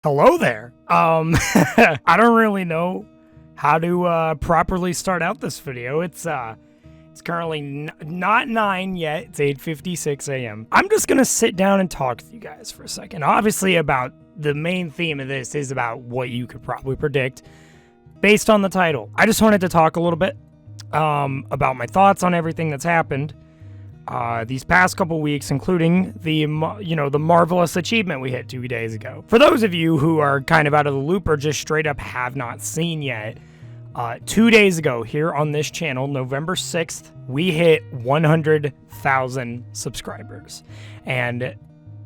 Hello there. I don't really know how to properly start out this video. It's currently not 9 yet. It's 8:56 a.m. I'm just gonna sit down and talk with you guys for a second. Obviously, about the main theme of this is about what you could probably predict based on the title. I just wanted to talk a little bit about my thoughts on everything that's happened these past couple weeks, including the marvelous achievement we hit 2 days ago. For those of you who are kind of out of the loop or just straight up have not seen yet, 2 days ago here on this channel, November 6th, we hit 100,000 subscribers. And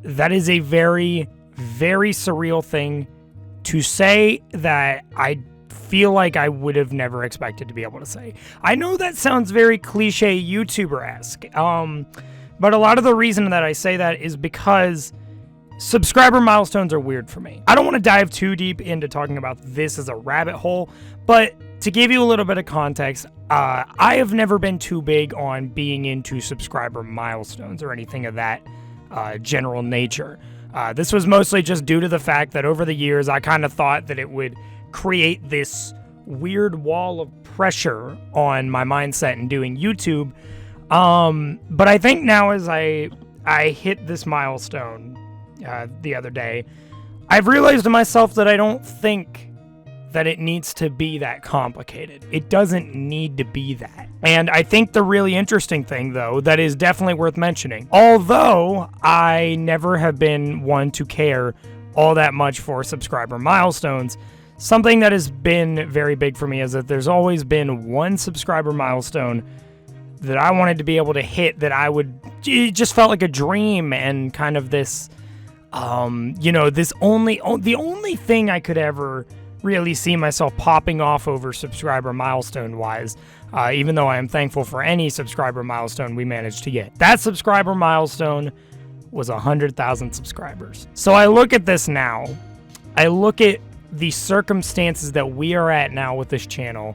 that is a very, very surreal thing to say that I feel like I would have never expected to be able to say. I know that sounds very cliche YouTuber-esque, but a lot of the reason that I say that is because subscriber milestones are weird for me. I don't want to dive too deep into talking about this as a rabbit hole, but to give you a little bit of context, I have never been too big on being into subscriber milestones or anything of that general nature. This was mostly just due to the fact that over the years, I kind of thought that it would create this weird wall of pressure on my mindset in doing YouTube. But I think now as I hit this milestone the other day, I've realized to myself that I don't think that it needs to be that complicated. It doesn't need to be that. And I think the really interesting thing, though, that is definitely worth mentioning, although I never have been one to care all that much for subscriber milestones, something that has been very big for me is that there's always been one subscriber milestone that I wanted to be able to hit, that it just felt like a dream, and kind of this, the only thing I could ever really see myself popping off over subscriber milestone wise, even though I am thankful for any subscriber milestone we managed to get. That subscriber milestone was 100,000 subscribers. So I look at this now, I look at the circumstances that we are at now with this channel,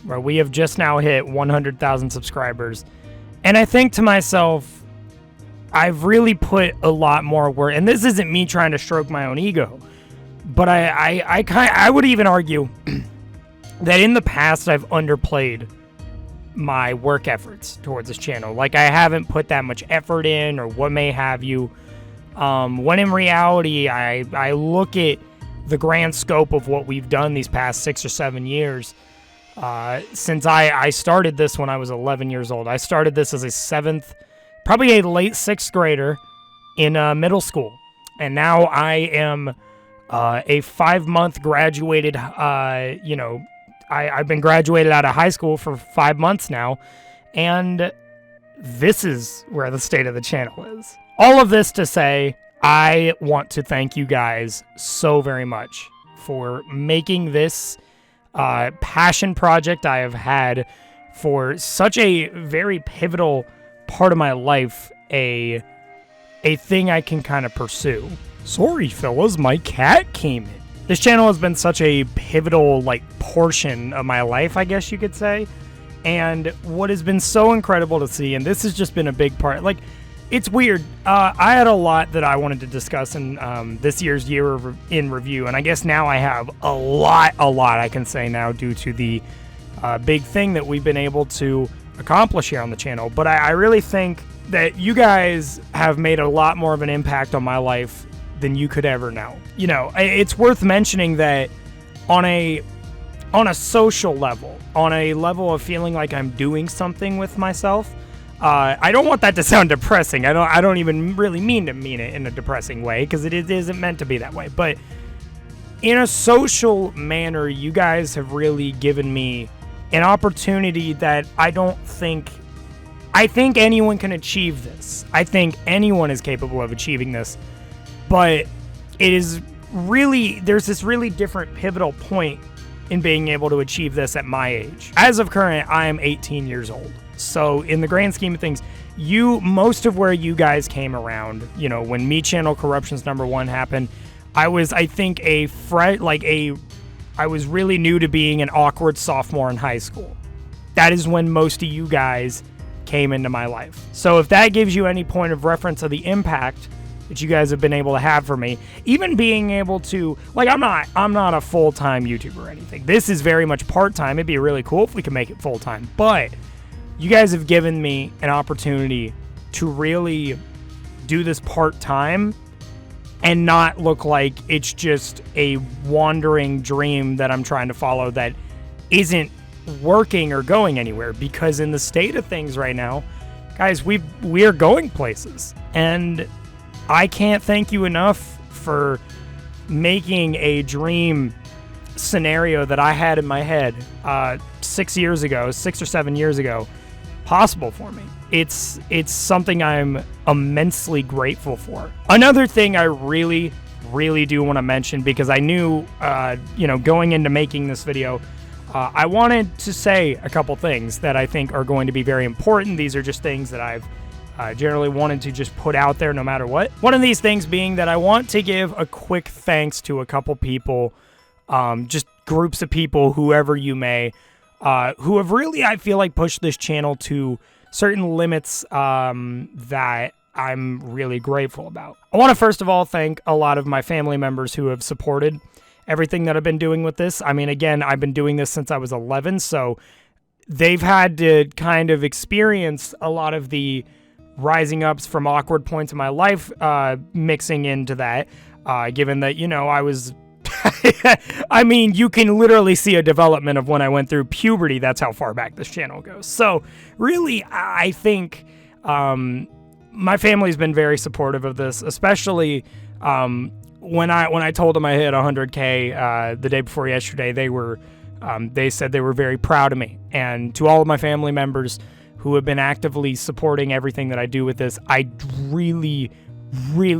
where we have just now hit 100,000 subscribers, and I think to myself, I've really put a lot more work, and this isn't me trying to stroke my own ego, but I would even argue that in the past I've underplayed my work efforts towards this channel. Like, I haven't put that much effort in, or what may have you, when in reality I look at the grand scope of what we've done these past 6 or 7 years, since I started this when I was 11 years old. I started this as probably a late 6th grader in middle school, and now I am a 5-month graduated, I've been graduated out of high school for 5 months now, and this is where the state of the channel is. All of this to say, I want to thank you guys so very much for making this passion project I have had for such a very pivotal part of my life a thing I can kind of pursue. Sorry, fellas, my cat came in. This channel has been such a pivotal, portion of my life, I guess you could say. And what has been so incredible to see, and this has just been a big part, it's weird. I had a lot that I wanted to discuss in this year's year in review, and I guess now I have a lot I can say now due to the big thing that we've been able to accomplish here on the channel. But I really think that you guys have made a lot more of an impact on my life than you could ever know. It's worth mentioning that on a social level, on a level of feeling like I'm doing something with myself, I don't want that to sound depressing. I don't even really mean it in a depressing way, because it isn't meant to be that way. But in a social manner, you guys have really given me an opportunity that I think anyone can achieve this. I think anyone is capable of achieving this. But there's this really different pivotal point in being able to achieve this at my age. As of current, I am 18 years old. So in the grand scheme of things, most of where you guys came around, when Me Channel Corruptions #1 happened, I was, I think, I was really new to being an awkward sophomore in high school. That is when most of you guys came into my life. So if that gives you any point of reference of the impact that you guys have been able to have for me. Even being able to, like, I'm not a full-time YouTuber or anything. This is very much part-time. It'd be really cool if we could make it full-time. But you guys have given me an opportunity to really do this part-time and not look like it's just a wandering dream that I'm trying to follow that isn't working or going anywhere. Because in the state of things right now, guys, we are going places, and I can't thank you enough for making a dream scenario that I had in my head 6 or 7 years ago possible for me. It's something I'm immensely grateful for. Another thing I really do want to mention, because I knew, going into making this video, I wanted to say a couple things that I think are going to be very important. These are just things that I've generally wanted to just put out there no matter what. One of these things being that I want to give a quick thanks to a couple people, just groups of people, whoever you may, who have really, I feel like, pushed this channel to certain limits that I'm really grateful about. I want to first of all thank a lot of my family members who have supported everything that I've been doing with this. I mean, again, I've been doing this since I was 11, so they've had to kind of experience a lot of the rising ups from awkward points in my life, mixing into that, given that, I was... I mean, you can literally see a development of when I went through puberty. That's how far back this channel goes. So, really, I think my family's been very supportive of this, especially when I told them I hit 100K the day before yesterday. They said they were very proud of me. And to all of my family members who have been actively supporting everything that I do with this, I really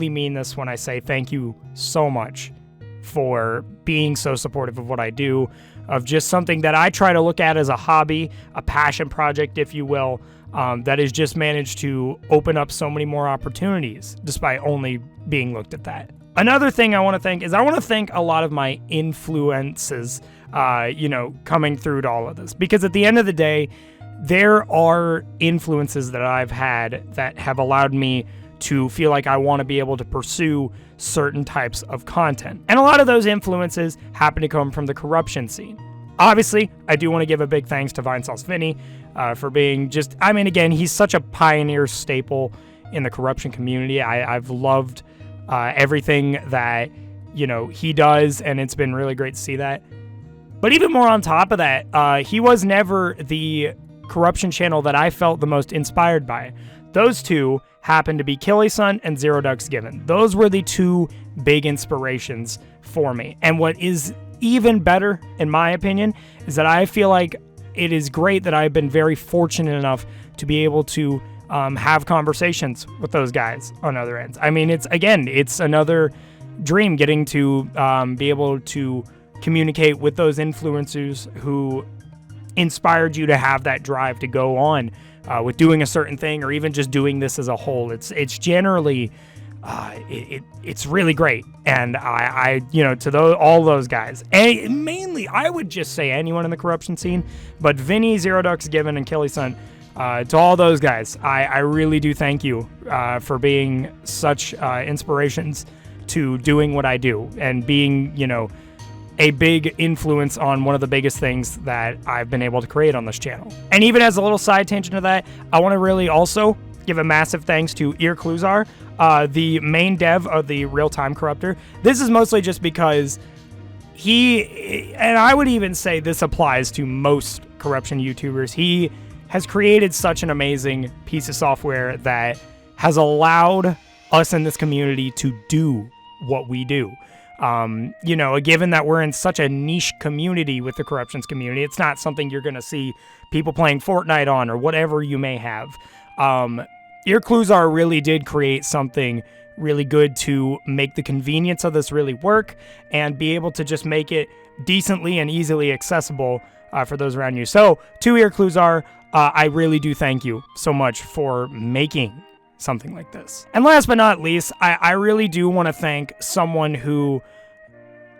mean this when I say thank you so much for being so supportive of what I do, of just something that I try to look at as a hobby, a passion project, if you will, that has just managed to open up so many more opportunities despite only being looked at that. Another thing I want to thank is I want to thank a lot of my influences, coming through to all of this, because at the end of the day, there are influences that I've had that have allowed me to feel like I want to be able to pursue certain types of content. And a lot of those influences happen to come from the corruption scene. Obviously, I do want to give a big thanks to Vinesauce Vinny for being again, he's such a pioneer staple in the corruption community. I've loved everything that, he does, and it's been really great to see that. But even more on top of that, he was never the corruption channel that I felt the most inspired by. Those two happened to be KillySun and Zero Ducks Given. Those were the two big inspirations for me. And what is even better, in my opinion, is that I feel like it is great that I've been very fortunate enough to be able to have conversations with those guys on other ends. I mean, it's another dream getting to be able to communicate with those influencers who inspired you to have that drive to go on with doing a certain thing, or even just doing this as a whole. It's generally it's really great, and I to all those guys, and mainly I would just say anyone in the corruption scene, but Vinny, Zero Ducks Given, and KillySun, to all those guys, I really do thank you for being such inspirations to doing what I do, and being a big influence on one of the biggest things that I've been able to create on this channel. And even as a little side tangent to that, I want to really also give a massive thanks to Earcluzar, the main dev of the real-time corruptor. This is mostly just because and I would even say this applies to most corruption YouTubers, he has created such an amazing piece of software that has allowed us in this community to do what we do. Given that we're in such a niche community with the corruptions community, it's not something you're going to see people playing Fortnite on or whatever you may have. Earcluzar really did create something really good to make the convenience of this really work and be able to just make it decently and easily accessible for those around you. So, to Earcluzar, I really do thank you so much for making something like this. And last but not least, I really do want to thank someone who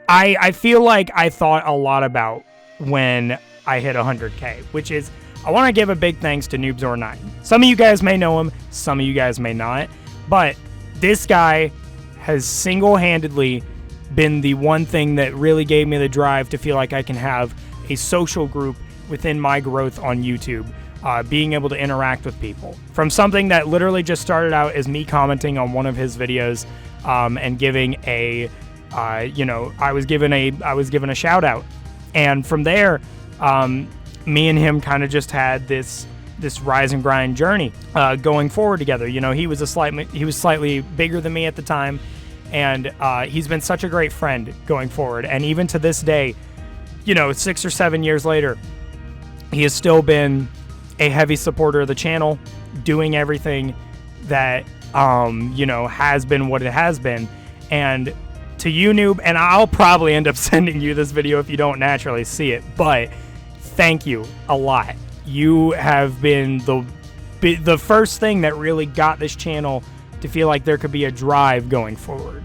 I feel like I thought a lot about when I hit 100K, which is, I want to give a big thanks to Noobzor9. Some of you guys may know him, some of you guys may not, but this guy has single-handedly been the one thing that really gave me the drive to feel like I can have a social group within my growth on YouTube, being able to interact with people. From something that literally just started out as me commenting on one of his videos, and giving a, I was given a shout out, and from there, me and him kind of just had this rise and grind journey, going forward together. You know, he was slightly bigger than me at the time, and he's been such a great friend going forward. And even to this day, you know, 6 or 7 years later, he has still been a heavy supporter of the channel, doing everything that, has been what it has been. And to you, noob, and I'll probably end up sending you this video if you don't naturally see it, but thank you a lot. You have been the first thing that really got this channel to feel like there could be a drive going forward.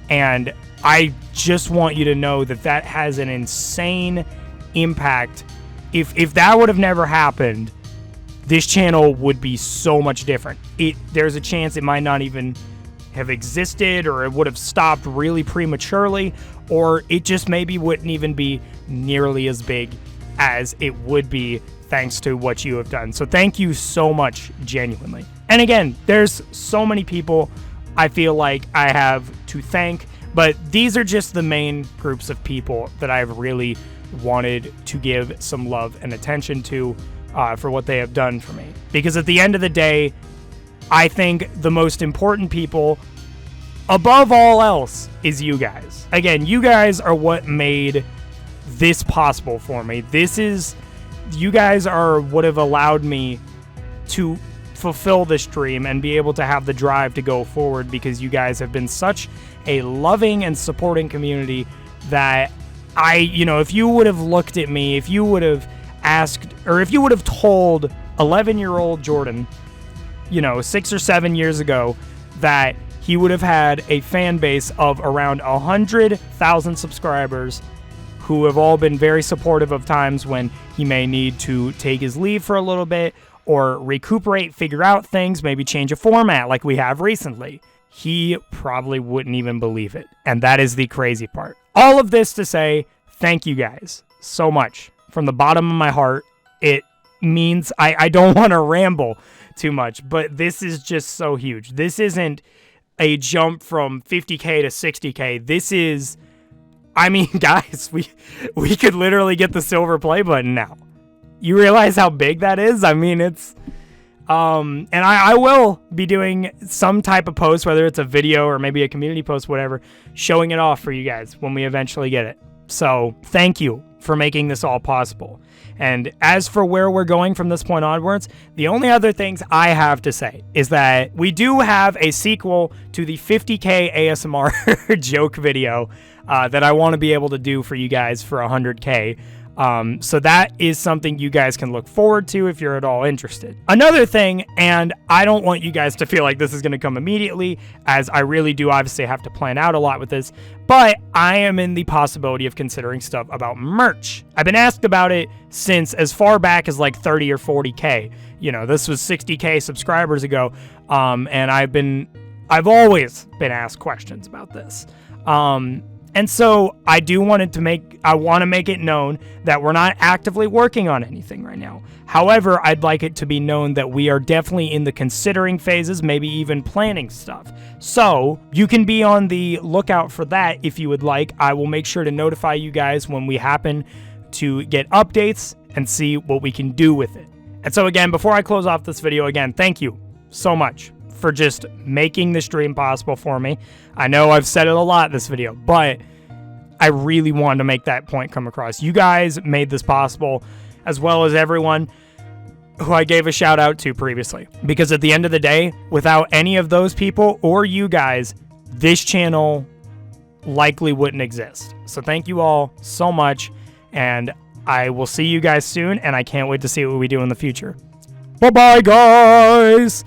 And I just want you to know that that has an insane impact. If that would have never happened, this channel would be so much different. There's a chance it might not even have existed, or it would have stopped really prematurely, or it just maybe wouldn't even be nearly as big as it would be thanks to what you have done. So thank you so much, genuinely. And again, there's so many people I feel like I have to thank, but these are just the main groups of people that I've really wanted to give some love and attention to, for what they have done for me. Because at the end of the day, I think the most important people, above all else, is you guys. Again, you guys are what made this possible for me. You guys are what have allowed me to fulfill this dream and be able to have the drive to go forward, because you guys have been such a loving and supporting community that if you would have looked at me, if you would have asked, or if you would have told 11-year-old Jordan, 6 or 7 years ago, that he would have had a fan base of around 100,000 subscribers who have all been very supportive of times when he may need to take his leave for a little bit or recuperate, figure out things, maybe change a format like we have recently, he probably wouldn't even believe it. And that is the crazy part. All of this to say, thank you guys so much. From the bottom of my heart, it means I don't want to ramble too much, but this is just so huge. This isn't a jump from 50K to 60K. This is, guys, we could literally get the silver play button now. You realize how big that is? It's, and I will be doing some type of post, whether it's a video or maybe a community post, whatever, showing it off for you guys when we eventually get it. So thank you for making this all possible. And as for where we're going from this point onwards, the only other things I have to say is that we do have a sequel to the 50K ASMR joke video that I want to be able to do for you guys for 100K. So that is something you guys can look forward to if you're at all interested. Another thing, and I don't want you guys to feel like this is going to come immediately, as I really do obviously have to plan out a lot with this, but I am in the possibility of considering stuff about merch. I've been asked about it since as far back as like 30 or 40K. This was 60K subscribers ago, and I've always been asked questions about this. And so I want to make it known that we're not actively working on anything right now. However, I'd like it to be known that we are definitely in the considering phases, maybe even planning stuff. So you can be on the lookout for that if you would like. I will make sure to notify you guys when we happen to get updates and see what we can do with it. And so again, before I close off this video, again, thank you so much for just making this dream possible for me. I know I've said it a lot in this video, but I really wanted to make that point come across. You guys made this possible, as well as everyone who I gave a shout out to previously. Because at the end of the day, without any of those people or you guys, this channel likely wouldn't exist. So thank you all so much, and I will see you guys soon, and I can't wait to see what we do in the future. Bye-bye, guys!